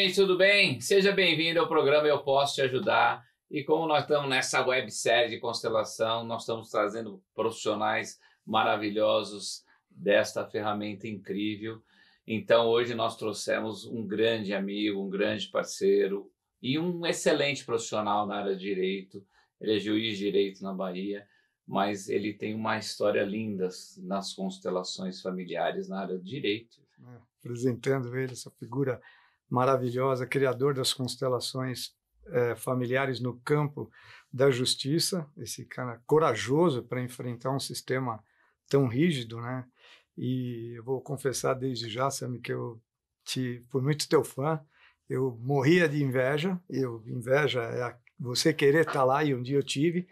gente, tudo bem? Seja bem-vindo ao programa Eu Posso Te Ajudar. E como nós estamos nessa websérie de constelação, nós estamos trazendo profissionais maravilhosos desta ferramenta incrível. Então, hoje nós trouxemos um grande amigo, um grande parceiro e um excelente profissional na área de Direito. Ele é juiz de Direito na Bahia, mas ele tem uma história linda nas constelações familiares na área de Direito. Apresentando ele, essa figura maravilhosa, criador das constelações familiares no campo da justiça, esse cara corajoso para enfrentar um sistema tão rígido, né? E eu vou confessar desde já, Sami, que eu fui muito teu fã, eu morria de inveja, inveja é você querer estar lá, e um dia eu tive,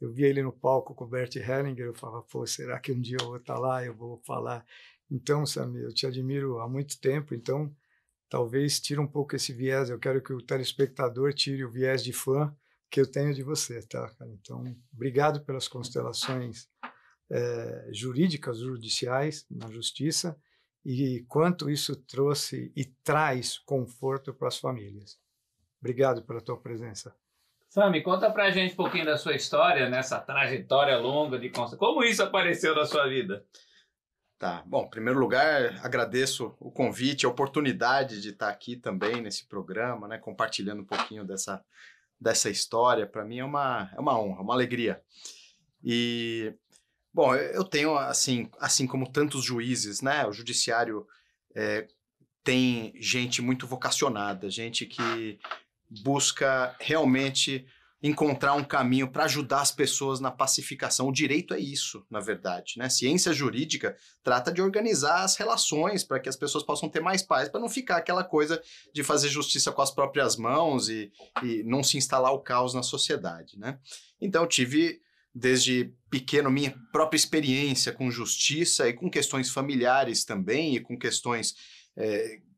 eu vi ele no palco com o Bert Hellinger, eu falava, pô, será que um dia eu vou estar lá, eu vou falar? Então, Sami, eu te admiro há muito tempo, então talvez tire um pouco esse viés, eu quero que o telespectador tire o viés de fã que eu tenho de você, tá, cara? Então, obrigado pelas constelações jurídicas, judiciais, na justiça, e quanto isso trouxe e traz conforto para as famílias. Obrigado pela tua presença. Sami, conta pra gente um pouquinho da sua história, nessa trajetória longa de constelação. Como isso apareceu na sua vida? Tá, bom, em primeiro lugar, agradeço o convite, a oportunidade de estar aqui também nesse programa, né, compartilhando um pouquinho dessa história. Para mim é uma honra, uma alegria. E, bom, eu tenho, assim como tantos juízes, né, o judiciário tem gente muito vocacionada, gente que busca realmente encontrar um caminho para ajudar as pessoas na pacificação. O direito é isso, na verdade, né? Ciência jurídica trata de organizar as relações para que as pessoas possam ter mais paz, para não ficar aquela coisa de fazer justiça com as próprias mãos e não se instalar o caos na sociedade, né? Então, eu tive, desde pequeno, minha própria experiência com justiça e com questões familiares também, e com questões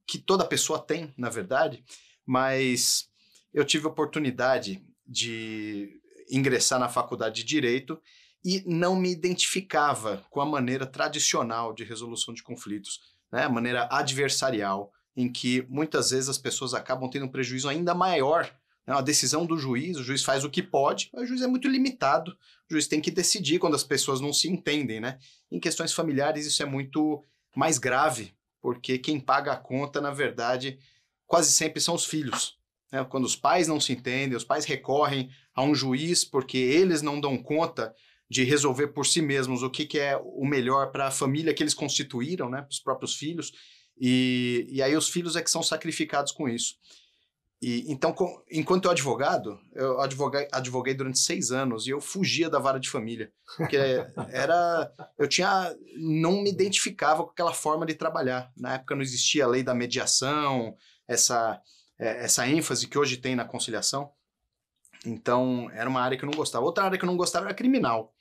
que toda pessoa tem, na verdade, mas eu tive a oportunidade de ingressar na faculdade de Direito e não me identificava com a maneira tradicional de resolução de conflitos, né? A maneira adversarial, em que muitas vezes as pessoas acabam tendo um prejuízo ainda maior. Né? A decisão do juiz, o juiz faz o que pode, mas o juiz é muito limitado, o juiz tem que decidir quando as pessoas não se entendem, né? Em questões familiares isso é muito mais grave, porque quem paga a conta, na verdade, quase sempre são os filhos. Quando os pais não se entendem, os pais recorrem a um juiz porque eles não dão conta de resolver por si mesmos o que é o melhor para a família que eles constituíram, né, para os próprios filhos, e aí os filhos é que são sacrificados com isso. Então, enquanto eu advoguei durante 6 anos e eu fugia da vara de família, porque não me identificava com aquela forma de trabalhar. Na época não existia a lei da mediação, essa ênfase que hoje tem na conciliação. Então, era uma área que eu não gostava. Outra área que eu não gostava era criminal.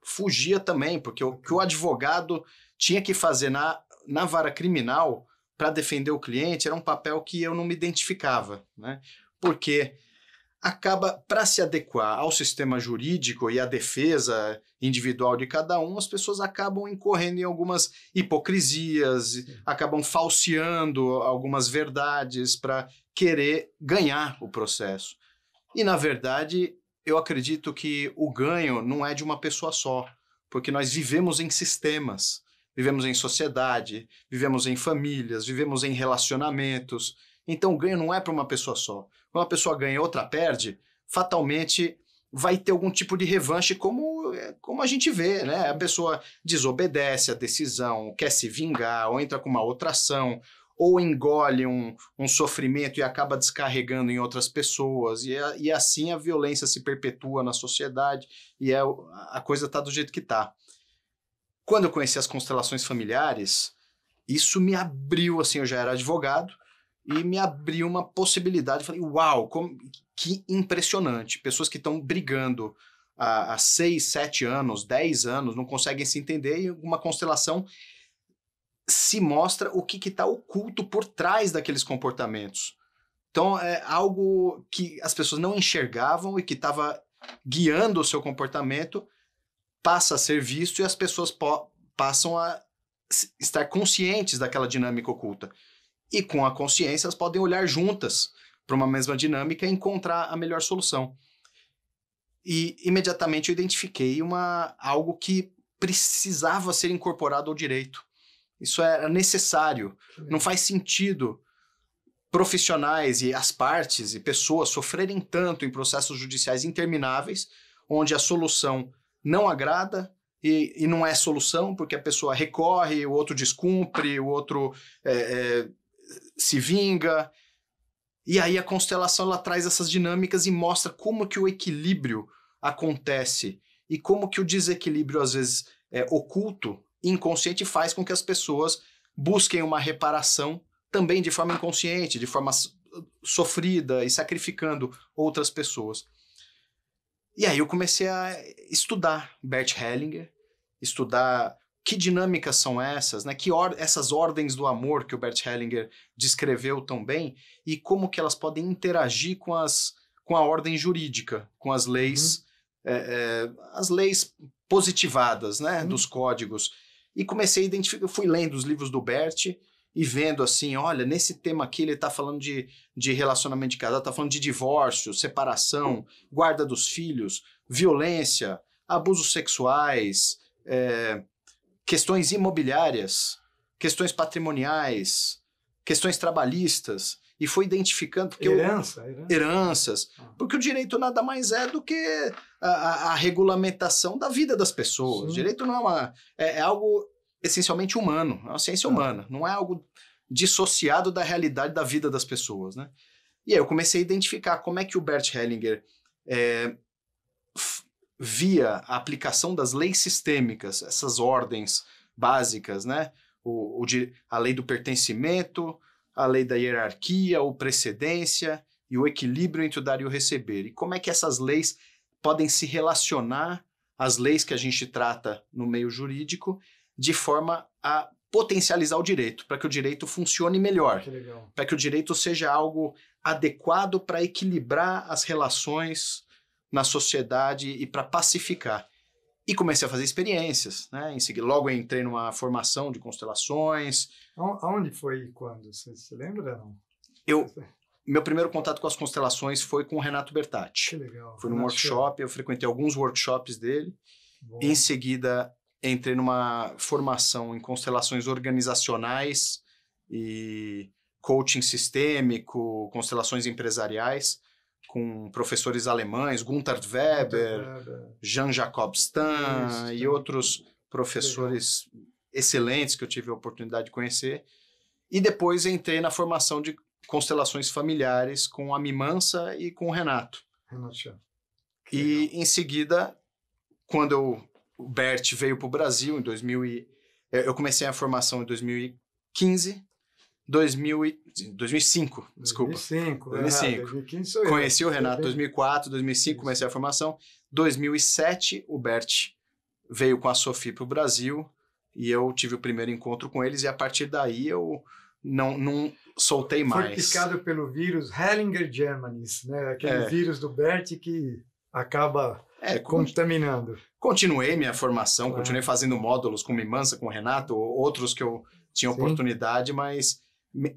Fugia também, porque o que o advogado tinha que fazer na vara criminal para defender o cliente era um papel que eu não me identificava, né? Porque acaba, para se adequar ao sistema jurídico e à defesa individual de cada um, as pessoas acabam incorrendo em algumas hipocrisias, acabam falseando algumas verdades para querer ganhar o processo. E, na verdade, eu acredito que o ganho não é de uma pessoa só, porque nós vivemos em sistemas, vivemos em sociedade, vivemos em famílias, vivemos em relacionamentos. Então, o ganho não é para uma pessoa só. Quando uma pessoa ganha e outra perde, fatalmente vai ter algum tipo de revanche, como a gente vê, né? A pessoa desobedece a decisão, quer se vingar, ou entra com uma outra ação, ou engole um sofrimento e acaba descarregando em outras pessoas, e assim a violência se perpetua na sociedade, e a coisa está do jeito que está. Quando eu conheci as constelações familiares, isso me abriu, assim, eu já era advogado, e me abriu uma possibilidade. Falei, uau, que impressionante. Pessoas que estão brigando há 6, 7 anos, 10 anos, não conseguem se entender, e uma constelação se mostra o que está oculto por trás daqueles comportamentos. Então, é algo que as pessoas não enxergavam e que estava guiando o seu comportamento, passa a ser visto, e as pessoas passam a estar conscientes daquela dinâmica oculta. e com a consciência elas podem olhar juntas para uma mesma dinâmica e encontrar a melhor solução. E imediatamente eu identifiquei algo que precisava ser incorporado ao direito. Isso era necessário. Não faz sentido profissionais e as partes e pessoas sofrerem tanto em processos judiciais intermináveis, onde a solução não agrada e não é solução, porque a pessoa recorre, o outro descumpre, o outro se vinga. E aí a constelação ela traz essas dinâmicas e mostra como que o equilíbrio acontece e como que o desequilíbrio, às vezes, oculto, inconsciente, faz com que as pessoas busquem uma reparação também de forma inconsciente, de forma sofrida e sacrificando outras pessoas. E aí eu comecei a estudar Bert Hellinger, estudar que dinâmicas são essas, né? Essas ordens do amor que o Bert Hellinger descreveu tão bem e como que elas podem interagir com a ordem jurídica, com as leis, as leis positivadas, né? Dos códigos. E comecei a identificar, fui lendo os livros do Bert e vendo assim, olha, nesse tema aqui ele está falando de relacionamento de casal, está falando de divórcio, separação, guarda dos filhos, violência, abusos sexuais, questões imobiliárias, questões patrimoniais, questões trabalhistas, e foi identificando... Heranças. Porque o direito nada mais é do que a regulamentação da vida das pessoas. Sim. O direito não é algo essencialmente humano, é uma ciência humana, não é algo dissociado da realidade da vida das pessoas, né? E aí eu comecei a identificar como é que o Bert Hellinger via a aplicação das leis sistêmicas, essas ordens básicas, né? A lei do pertencimento, a lei da hierarquia, ou precedência e o equilíbrio entre o dar e o receber. E como é que essas leis podem se relacionar às leis que a gente trata no meio jurídico de forma a potencializar o direito, para que o direito funcione melhor, para que o direito seja algo adequado para equilibrar as relações na sociedade e para pacificar. E comecei a fazer experiências, né? Em seguida, logo eu entrei numa formação de constelações. Aonde foi e quando? Você se lembra? Não? Meu primeiro contato com as constelações foi com o Renato Bertatti. Que legal. Foi num workshop, eu frequentei alguns workshops dele. Bom. Em seguida, entrei numa formação em constelações organizacionais e coaching sistêmico, constelações empresariais, com professores alemães, Gunther Weber, Jean-Jacob Stan e outros professores excelentes que eu tive a oportunidade de conhecer. E depois entrei na formação de constelações familiares com a Mimansa e com o Renato. E em seguida, quando o Bert veio para o Brasil, eu comecei a formação em 2015, 2005, desculpa. 2015 sou eu. Conheci o Renato em 2004, 2005, isso. Comecei a formação. 2007, o Bert veio com a Sophie para o Brasil e eu tive o primeiro encontro com eles e a partir daí eu não soltei mais. Foi picado pelo vírus Hellinger Germanis, né? Aquele vírus do Bert que acaba contaminando. Continuei minha formação, continuei fazendo módulos com Mimansa, com o Renato, outros que eu tinha oportunidade, mas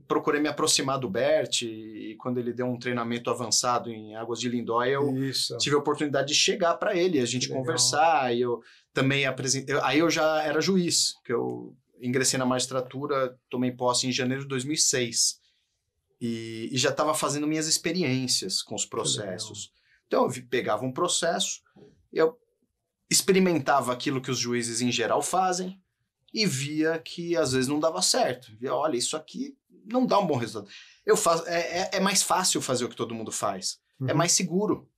procurei me aproximar do Bert e quando ele deu um treinamento avançado em Águas de Lindóia, eu tive a oportunidade de chegar para ele, a gente conversar, e eu também apresentei... Aí eu já era juiz, que eu ingressei na magistratura, tomei posse em janeiro de 2006, e já estava fazendo minhas experiências com os processos. Então eu pegava um processo, eu experimentava aquilo que os juízes em geral fazem, e via que às vezes não dava certo. Via, olha, isso aqui não dá um bom resultado. É mais fácil fazer o que todo mundo faz. É mais seguro.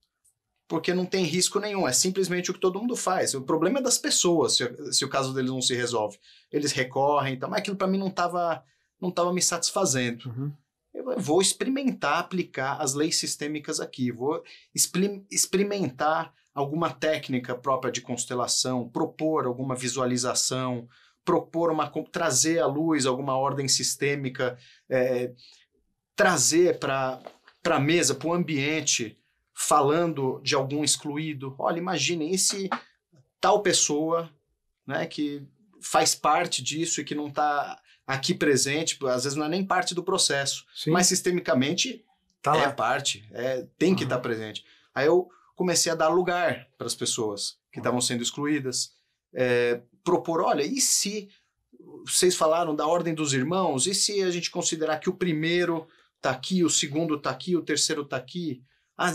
Porque não tem risco nenhum. É simplesmente o que todo mundo faz. O problema é das pessoas, se o caso deles não se resolve. Eles recorrem, então, mas aquilo para mim não tava me satisfazendo. Eu vou experimentar aplicar as leis sistêmicas aqui. Vou experimentar alguma técnica própria de constelação, propor alguma visualização, trazer à luz alguma ordem sistêmica, trazer para a mesa, para o ambiente, falando de algum excluído. Olha, imaginem, esse tal pessoa, né, que faz parte disso e que não está aqui presente, às vezes não é nem parte do processo, mas sistemicamente é parte, tem que estar presente. Aí eu comecei a dar lugar para as pessoas que estavam sendo excluídas, propor, olha, e se vocês falaram da ordem dos irmãos, e se a gente considerar que o primeiro está aqui, o segundo está aqui, o terceiro está aqui,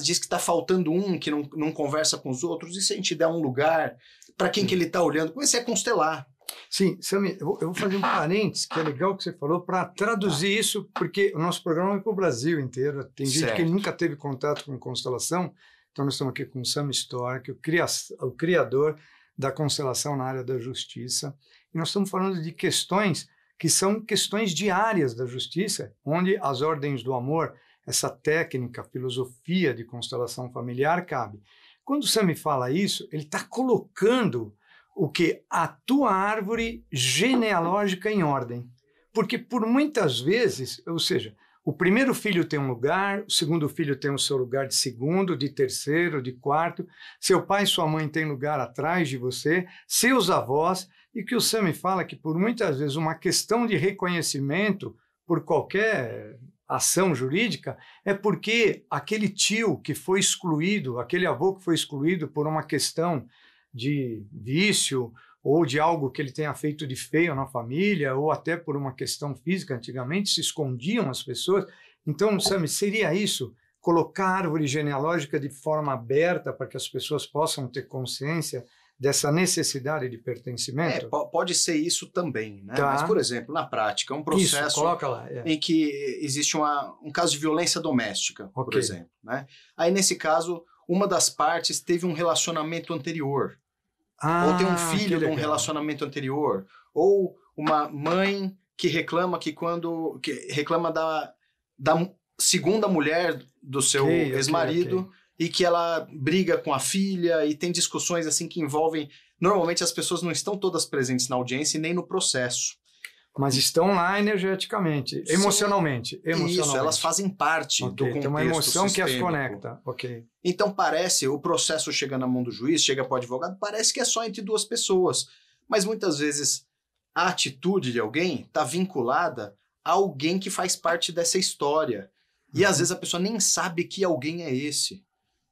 diz que está faltando um que não conversa com os outros, e se a gente der um lugar para quem que ele está olhando? Comecei a constelar. Sim, Sami, eu vou fazer um parênteses, que é legal que você falou, para traduzir isso, porque o nosso programa é para o Brasil inteiro, tem gente que nunca teve contato com constelação, então nós estamos aqui com o Sami Stork, o criador da constelação na área da justiça, e nós estamos falando de questões que são questões diárias da justiça, onde as ordens do amor, essa técnica, filosofia de constelação familiar cabe. Quando o Sami fala isso, ele está colocando o que? A tua árvore genealógica em ordem. Porque por muitas vezes, ou seja, o primeiro filho tem um lugar, o segundo filho tem o seu lugar de segundo, de terceiro, de quarto, seu pai e sua mãe têm lugar atrás de você, seus avós, e que o Sami fala que por muitas vezes uma questão de reconhecimento por qualquer ação jurídica é porque aquele tio que foi excluído, aquele avô que foi excluído por uma questão de vício ou de algo que ele tenha feito de feio na família ou até por uma questão física, antigamente se escondiam as pessoas. Então, Sami, seria isso? Colocar a árvore genealógica de forma aberta para que as pessoas possam ter consciência dessa necessidade de pertencimento? Pode ser isso também, né? Mas, por exemplo, na prática, um processo coloca lá, em que existe um caso de violência doméstica, por exemplo, né? Aí, nesse caso, uma das partes teve um relacionamento anterior, ou tem um filho de um relacionamento anterior, ou uma mãe que reclama que reclama da segunda mulher do seu ex-marido, e que ela briga com a filha e tem discussões assim que envolvem... Normalmente as pessoas não estão todas presentes na audiência e nem no processo. Mas estão lá energeticamente, emocionalmente. Isso, elas fazem parte do contexto tem uma emoção sistêmico. Que as conecta. Então parece, o processo chega na mão do juiz, chega para o advogado, parece que é só entre duas pessoas. Mas muitas vezes a atitude de alguém está vinculada a alguém que faz parte dessa história. E às vezes a pessoa nem sabe que alguém é esse.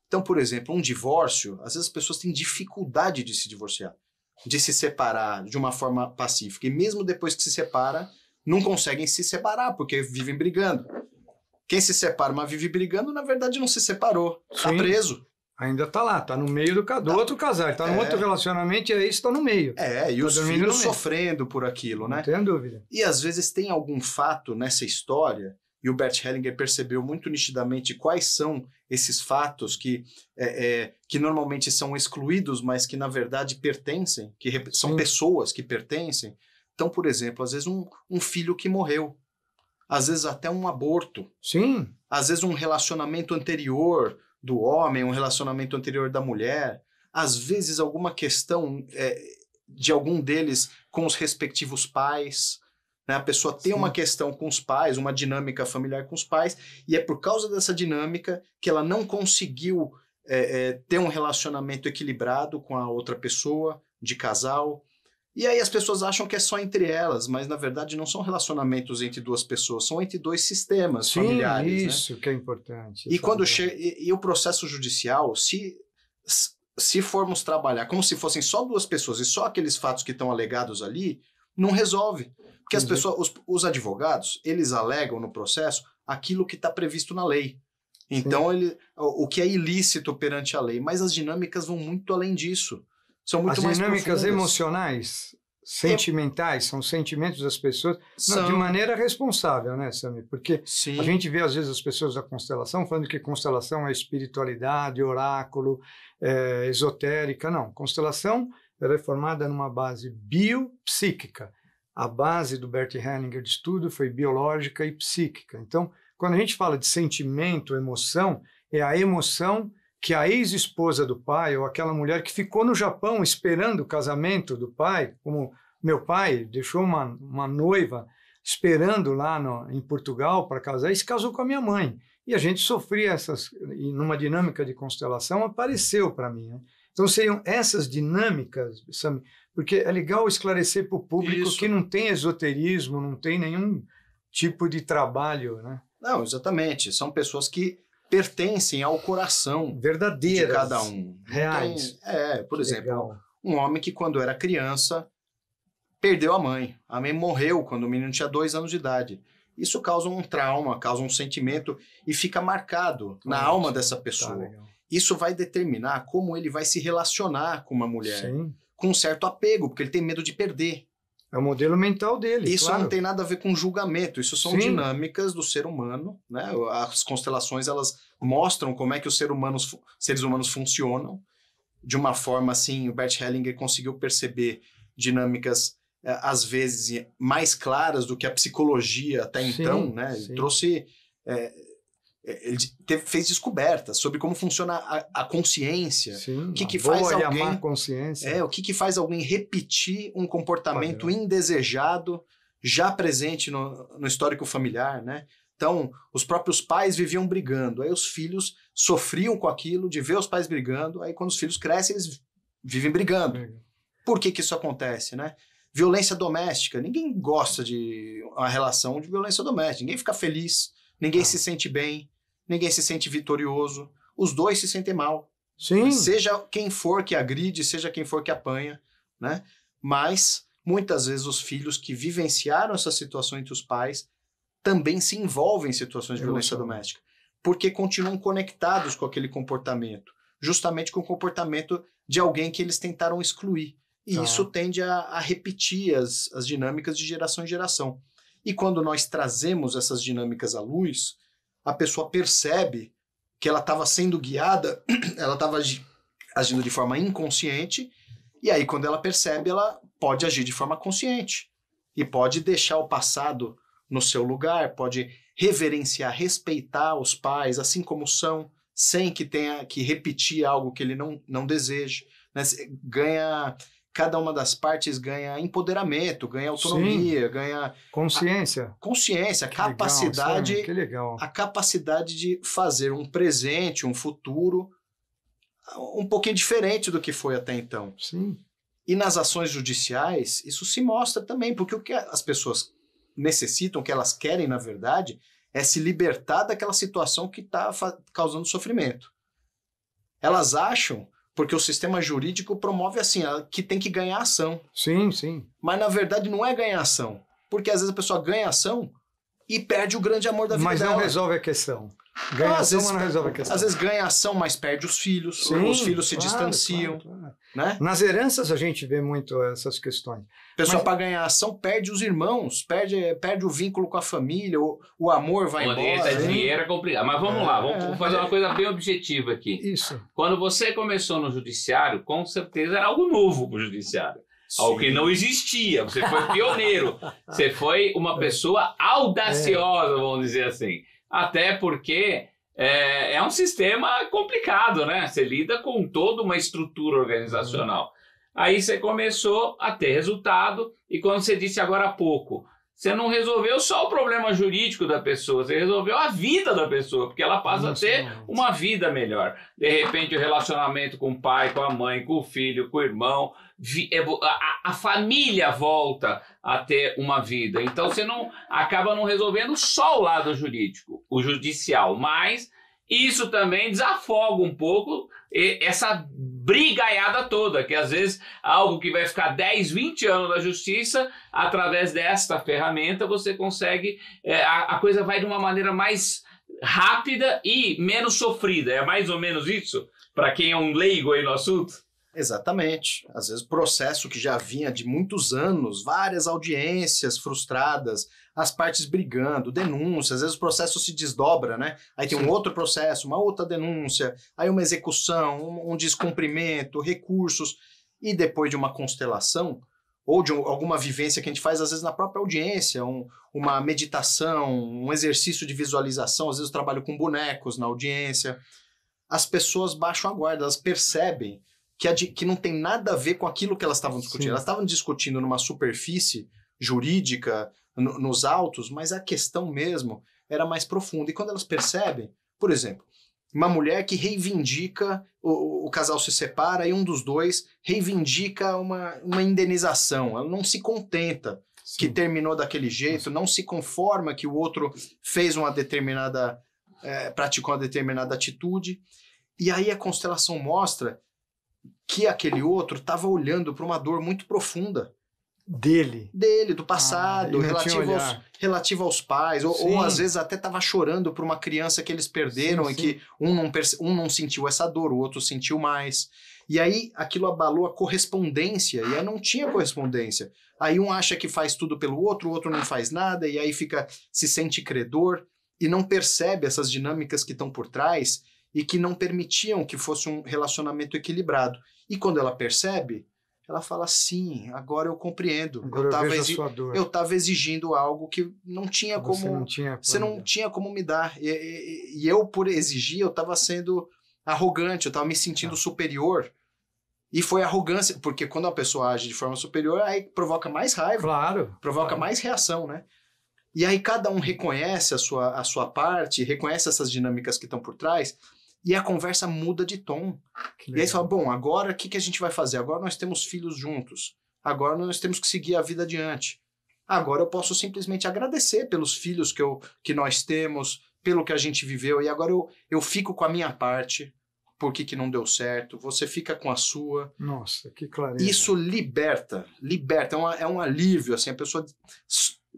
Então, por exemplo, um divórcio, às vezes as pessoas têm dificuldade de se divorciar, de se separar de uma forma pacífica. E mesmo depois que se separa, não conseguem se separar, porque vivem brigando. Quem se separa, mas vive brigando, na verdade não se separou, está preso. Ainda está lá, está no meio do outro casal, está no outro relacionamento e aí está no meio. E os filhos sofrendo por aquilo, né? Não tem dúvida. E às vezes tem algum fato nessa história, e o Bert Hellinger percebeu muito nitidamente quais são esses fatos que normalmente são excluídos, mas que na verdade pertencem, que são pessoas que pertencem. Então, por exemplo, às vezes um filho que morreu, às vezes até um aborto, às vezes um relacionamento anterior do homem, um relacionamento anterior da mulher, às vezes alguma questão de algum deles com os respectivos pais. Né? A pessoa tem uma questão com os pais, uma dinâmica familiar com os pais, e é por causa dessa dinâmica que ela não conseguiu ter um relacionamento equilibrado com a outra pessoa, de casal. E aí as pessoas acham que é só entre elas, mas na verdade não são relacionamentos entre duas pessoas, são entre dois sistemas familiares. Isso, né? Que é importante. E quando e o processo judicial, se formos trabalhar como se fossem só duas pessoas e só aqueles fatos que estão alegados ali, não resolve. Porque as pessoas, os advogados, eles alegam no processo aquilo que está previsto na lei. Então, o que é ilícito perante a lei. Mas as dinâmicas vão muito além disso. São muito mais profundas. As dinâmicas emocionais, sentimentais, são sentimentos das pessoas, de maneira responsável, né, Sami? Porque a gente vê, às vezes, as pessoas da constelação falando que constelação é espiritualidade, oráculo, esotérica. Não, constelação é formada numa base biopsíquica. A base do Bert Hellinger de estudo foi biológica e psíquica. Então, quando a gente fala de sentimento, emoção, é a emoção que a ex-esposa do pai, ou aquela mulher que ficou no Japão esperando o casamento do pai, como meu pai deixou uma noiva esperando lá em Portugal para casar e se casou com a minha mãe. E a gente sofria e numa dinâmica de constelação apareceu para mim. Né? Então seriam essas dinâmicas, Porque é legal esclarecer para o público Isso. que não tem esoterismo, não tem nenhum tipo de trabalho, né? Não, exatamente. São pessoas que pertencem ao coração Verdadeiras, de cada um. Não reais. por Que exemplo, legal. um homem que quando era criança perdeu a mãe. A mãe morreu quando o menino tinha 2 anos de idade. Isso causa um trauma, causa um sentimento e fica marcado na alma dessa pessoa. legal. Isso vai determinar como ele vai se relacionar com uma mulher. Sim. Com um certo apego, porque ele tem medo de perder. É o modelo mental dele, Isso claro. não tem nada a ver com julgamento, isso são Sim. dinâmicas do ser humano, né? As constelações, elas mostram como é que os seres humanos funcionam. De uma forma assim, o Bert Hellinger conseguiu perceber dinâmicas, às vezes, mais claras do que a psicologia até Sim, então, né? Ele sim. trouxe... fez descobertas sobre como funciona a consciência. Sim, O que a faz boa e a alguém... má consciência. o que faz alguém repetir um comportamento Padrão. indesejado já presente no histórico familiar, né? Então, os próprios pais viviam brigando, aí os filhos sofriam com aquilo de ver os pais brigando, aí quando os filhos crescem, eles vivem brigando. Por que isso acontece, né? Violência doméstica, ninguém gosta de uma relação de violência doméstica, ninguém fica feliz, ninguém se sente bem, ninguém se sente vitorioso, os dois se sentem mal. Sim. Seja quem for que agride, seja quem for que apanha, né? Mas, muitas vezes, os filhos que vivenciaram essa situação entre os pais também se envolvem em situações de violência doméstica, porque continuam conectados com aquele comportamento, justamente com o comportamento de alguém que eles tentaram excluir. E isso tende a repetir as dinâmicas de geração em geração. E quando nós trazemos essas dinâmicas à luz, a pessoa percebe que ela estava sendo guiada, ela estava agindo de forma inconsciente, e aí quando ela percebe, ela pode agir de forma consciente, e pode deixar o passado no seu lugar, pode reverenciar, respeitar os pais, assim como são, sem que tenha que repetir algo que ele não deseja. Né? Cada uma das partes ganha empoderamento, ganha autonomia, ganha... Consciência. Consciência, capacidade... Que legal. A capacidade de fazer um presente, um futuro um pouquinho diferente do que foi até então. Sim. E nas ações judiciais, isso se mostra também, porque o que as pessoas necessitam, o que elas querem, na verdade, é se libertar daquela situação que está causando sofrimento. Elas acham, porque o sistema jurídico promove assim, que tem que ganhar ação. Sim, sim. Mas, na verdade, não é ganhar ação. Porque, às vezes, a pessoa ganha ação e perde o grande amor da vida dela. Mas não resolve a questão. Ganha ação, mas não resolve a questão. Às vezes ganha ação, mas perde os filhos. Sim, os filhos se distanciam. Claro. Né? Nas heranças a gente vê muito essas questões. A pessoa, para ganhar ação, perde os irmãos, perde o vínculo com a família, o amor vai embora. Dinheiro é complicado. Mas vamos lá, vamos fazer uma coisa bem objetiva aqui. Isso. Quando você começou no judiciário, com certeza era algo novo para o judiciário. Sim. Algo que não existia. Você foi pioneiro. Você foi uma pessoa audaciosa, vamos dizer assim. Até porque é um sistema complicado, né? Você lida com toda uma estrutura organizacional. Aí você começou a ter resultado e quando você disse agora há pouco, você não resolveu só o problema jurídico da pessoa, você resolveu a vida da pessoa, porque ela passa a ter uma vida melhor. De repente o relacionamento com o pai, com a mãe, com o filho, com o irmão, a família volta a ter uma vida. Então você acaba não resolvendo só o lado jurídico, o judicial, mas isso também desafoga um pouco essa brigaiada toda, que às vezes algo que vai ficar 10, 20 anos na justiça, através desta ferramenta você consegue, a coisa vai de uma maneira mais rápida e menos sofrida. É mais ou menos isso? Para quem é um leigo aí no assunto? Exatamente. Às vezes processo que já vinha de muitos anos, várias audiências frustradas, as partes brigando, denúncias, às vezes o processo se desdobra, né? Aí tem um outro processo, uma outra denúncia, aí uma execução, um descumprimento, recursos, e depois de uma constelação, ou de alguma vivência que a gente faz, às vezes na própria audiência, uma meditação, um exercício de visualização, às vezes eu trabalho com bonecos na audiência, as pessoas baixam a guarda, elas percebem que não tem nada a ver com aquilo que elas estavam discutindo. Sim. Elas estavam discutindo numa superfície jurídica, nos autos, mas a questão mesmo era mais profunda. E quando elas percebem, por exemplo, Uma mulher que reivindica, o casal se separa e um dos dois reivindica uma indenização. Ela não se contenta que terminou daquele jeito, não se conforma que o outro fez uma determinada, praticou uma determinada atitude. E aí a constelação mostra que aquele outro estava olhando para uma dor muito profunda. Dele, do passado, relativo aos pais, ou às vezes até estava chorando por uma criança que eles perderam e que um não sentiu essa dor, o outro sentiu mais. E aí aquilo abalou a correspondência, e aí não tinha correspondência. Aí um acha que faz tudo pelo outro, o outro não faz nada, e aí se sente credor, e não percebe essas dinâmicas que estão por trás e que não permitiam que fosse um relacionamento equilibrado. E quando ela percebe, ela fala, sim, agora eu compreendo. Agora eu estava exigindo algo que não tinha como... Você não tinha como me dar. E eu, por exigir, eu estava sendo arrogante, eu estava me sentindo superior. E foi arrogância, porque quando a pessoa age de forma superior, aí provoca mais raiva. Claro. Provoca mais reação, né? E aí cada um reconhece a sua parte, reconhece essas dinâmicas que estão por trás, e a conversa muda de tom. E aí você fala, bom, agora o que a gente vai fazer? Agora nós temos filhos juntos. Agora nós temos que seguir a vida adiante. Agora eu posso simplesmente agradecer pelos filhos que nós temos, pelo que a gente viveu. E agora eu fico com a minha parte, por que não deu certo. Você fica com a sua. Nossa, que clareza. Isso liberta. É um alívio. Assim, a pessoa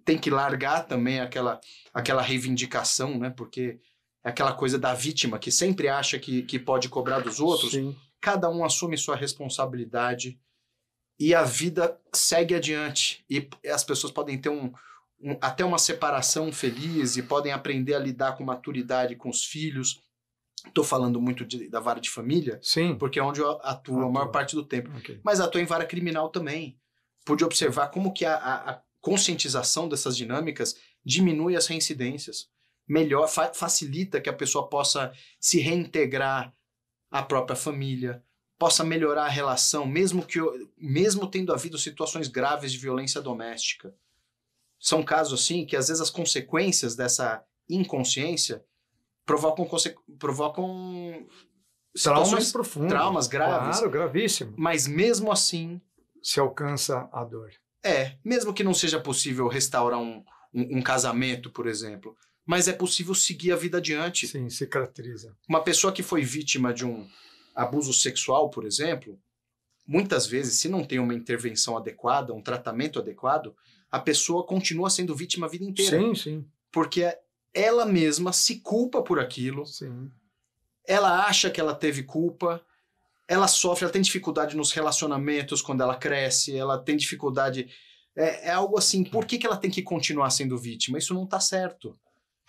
tem que largar também aquela reivindicação, né? Porque... aquela coisa da vítima que sempre acha que pode cobrar dos outros. Sim. Cada um assume sua responsabilidade e a vida segue adiante. E as pessoas podem ter até uma separação feliz e podem aprender a lidar com maturidade com os filhos. Estou falando muito da vara de família, sim, porque é onde eu atuo a maior parte do tempo. Okay. Mas atuo em vara criminal também. Pude observar como que a conscientização dessas dinâmicas diminui as reincidências. Melhor, facilita que a pessoa possa se reintegrar à própria família, possa melhorar a relação, mesmo tendo havido situações graves de violência doméstica. São casos assim que às vezes as consequências dessa inconsciência provocam traumas profundos, traumas graves. Claro, gravíssimo. Mas mesmo assim... se alcança a dor. Mesmo que não seja possível restaurar um casamento, por exemplo... mas é possível seguir a vida adiante. Sim, cicatriza. Uma pessoa que foi vítima de um abuso sexual, por exemplo, muitas vezes, se não tem uma intervenção adequada, um tratamento adequado, a pessoa continua sendo vítima a vida inteira. Sim, sim. Porque ela mesma se culpa por aquilo. Sim. Ela acha que ela teve culpa, ela sofre, ela tem dificuldade nos relacionamentos quando ela cresce, ela tem dificuldade... É algo assim, por que ela tem que continuar sendo vítima? Isso não está certo.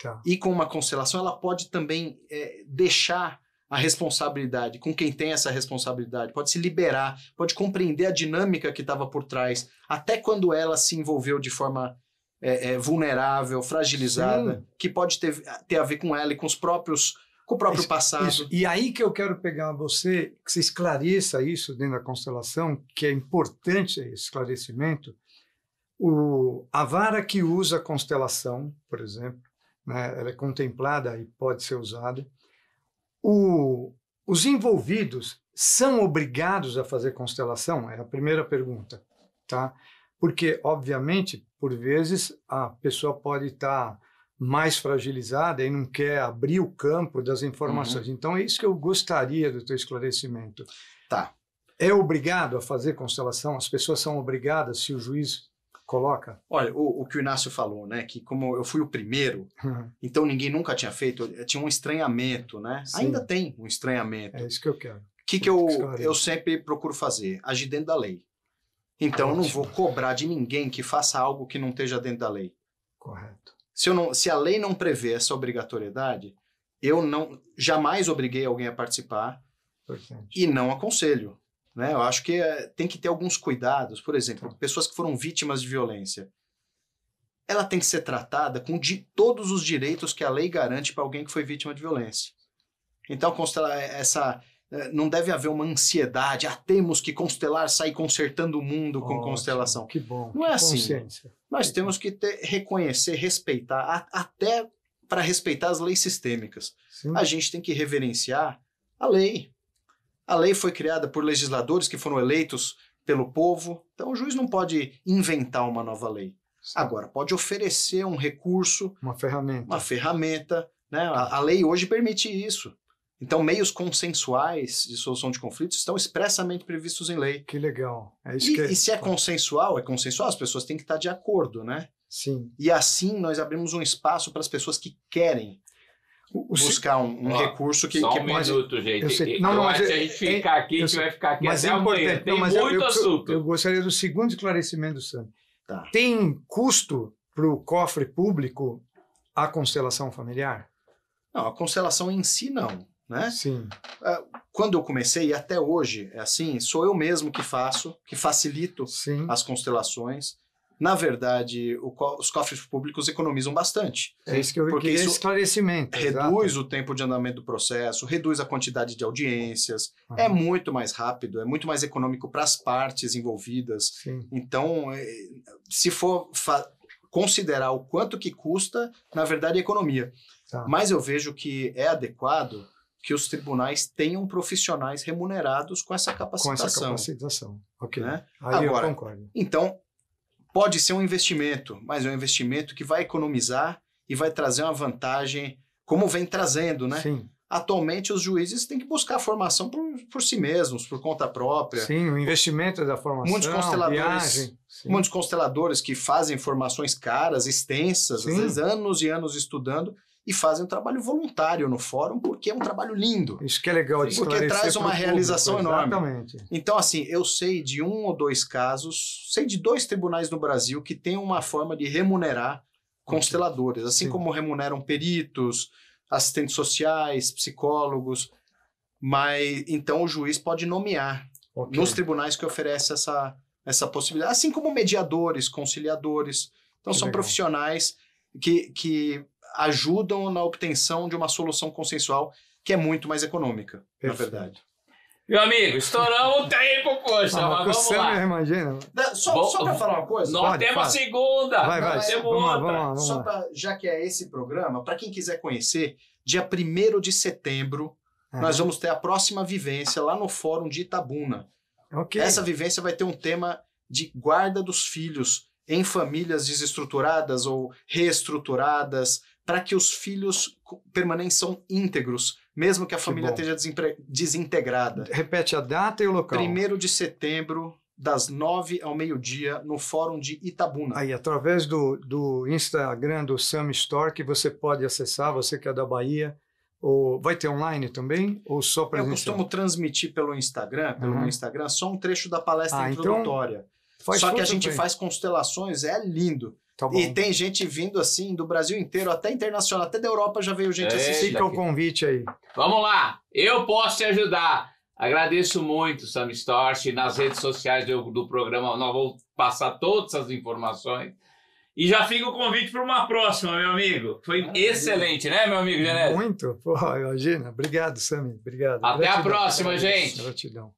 Tá. E com uma constelação, ela pode também deixar a responsabilidade com quem tem essa responsabilidade, pode se liberar, pode compreender a dinâmica que estava por trás, até quando ela se envolveu de forma vulnerável, fragilizada, sim, que pode ter a ver com ela e com o próprio passado. Isso. E aí que eu quero pegar você, que você esclareça isso dentro da constelação, que é importante esse esclarecimento. A vara que usa a constelação, por exemplo, né, ela é contemplada e pode ser usada. Os envolvidos são obrigados a fazer constelação? É a primeira pergunta. Tá? Porque, obviamente, por vezes, a pessoa pode estar mais fragilizada e não quer abrir o campo das informações. Uhum. Então, é isso que eu gostaria do teu esclarecimento. Tá. É obrigado a fazer constelação? As pessoas são obrigadas, se o juiz coloca? Olha, o que o Inácio falou, né? Que como eu fui o primeiro, então ninguém nunca tinha feito, tinha um estranhamento, né? Sim. Ainda tem um estranhamento. É isso que eu quero. O que eu sempre procuro fazer? Agir dentro da lei. Então, eu não vou cobrar de ninguém que faça algo que não esteja dentro da lei. Correto. Se a lei não prevê essa obrigatoriedade, eu jamais obriguei alguém a participar. Importante. E não aconselho. Né? Eu acho que tem que ter alguns cuidados. Por exemplo, pessoas que foram vítimas de violência. Ela tem que ser tratada com todos os direitos que a lei garante para alguém que foi vítima de violência. Então, não deve haver uma ansiedade. Temos que sair consertando o mundo com constelação. Que bom. Não é assim. Nós temos que reconhecer, respeitar, até para respeitar as leis sistêmicas. Sim. A gente tem que reverenciar a lei. A lei foi criada por legisladores que foram eleitos pelo povo, então o juiz não pode inventar uma nova lei. Sim. Agora, pode oferecer um recurso, Uma ferramenta. né? A lei hoje permite isso. Então, meios consensuais de solução de conflitos estão expressamente previstos em lei. Que legal. É isso que E se é consensual, as pessoas têm que estar de acordo, né? Sim. E assim nós abrimos um espaço para as pessoas que querem buscar um recurso que... Só que um pode... minuto, gente. Eu acho que se a gente ficar aqui, a gente vai ficar aqui mas até amanhã. Tem muito assunto. Eu gostaria do segundo esclarecimento do Sami. Tá. Tem custo para o cofre público a constelação familiar? Não, a constelação em si não, né? Sim. Quando eu comecei, e até hoje é assim, sou eu mesmo que faço, que facilito Sim. as constelações. Na verdade, os cofres públicos economizam bastante. É isso que eu Porque queria isso esclarecimento. reduz exato. o tempo de andamento do processo, reduz a quantidade de audiências, Uhum. é muito mais rápido, é muito mais econômico para as partes envolvidas. Sim. Então, se for considerar o quanto que custa, na verdade é economia. Tá. Mas eu vejo que é adequado que os tribunais tenham profissionais remunerados com essa Com capacitação. essa capacitação. Ok. Né? Aí Agora, eu concordo. Então, pode ser um investimento, mas é um investimento que vai economizar e vai trazer uma vantagem, como vem trazendo, né? Sim. Atualmente, os juízes têm que buscar a formação por si mesmos, por conta própria. Sim, o investimento da formação, Muitos consteladores, viagem. Sim. muitos consteladores que fazem formações caras, extensas, Sim. às vezes anos e anos estudando, e fazem um trabalho voluntário no fórum, porque é um trabalho lindo. Isso que é legal de Porque esclarecer traz uma pro realização público, enorme. Exatamente. Então, assim, eu sei de 1 ou 2 casos, sei de 2 tribunais no Brasil que têm uma forma de remunerar consteladores, assim Sim. como remuneram peritos, assistentes sociais, psicólogos, mas então o juiz pode nomear Ok. nos tribunais que oferecem essa possibilidade, assim como mediadores, conciliadores. Então, Que são legal. profissionais que ajudam na obtenção de uma solução consensual que é muito mais econômica, Perfeito. na verdade. Meu amigo, estouramos o tempo, poxa. Ah, Mas mas o vamos Sami, lá. imagina. Só para falar uma coisa, Nós Pode, temos fala. a segunda. Vai, Nós temos vamos lá, outra. vamos só lá. para já que é esse programa, para quem quiser conhecer, dia 1º de setembro, nós vamos ter a próxima vivência lá no Fórum de Itabuna. Ok. Essa vivência vai ter um tema de guarda dos filhos em famílias desestruturadas ou reestruturadas, para que os filhos permaneçam íntegros, mesmo que a família bom. esteja desintegrada. Repete a data e o local. 1º de setembro, das 9 ao meio-dia, no Fórum de Itabuna. Aí, através do Instagram do Sami Store, que você pode acessar, você que é da Bahia, ou vai ter online também, ou só Eu presencial? costumo transmitir pelo Instagram, meu Instagram, só um trecho da palestra então introdutória. Faz Só que a tudo gente bem. faz constelações, é lindo. Tá bom. E tem gente vindo assim do Brasil inteiro, até internacional, até da Europa já veio gente assistir. Fica o convite aí. Vamos lá. Eu posso te ajudar. Agradeço muito, Sami Storch. Nas redes sociais do programa, nós vamos passar todas as informações. E já fica o convite para uma próxima, meu amigo. Foi excelente, né, meu amigo Genésio? Muito. Pô, imagina. Obrigado, Sami. Obrigado. Até a Gratidão. próxima, gente. Gratidão.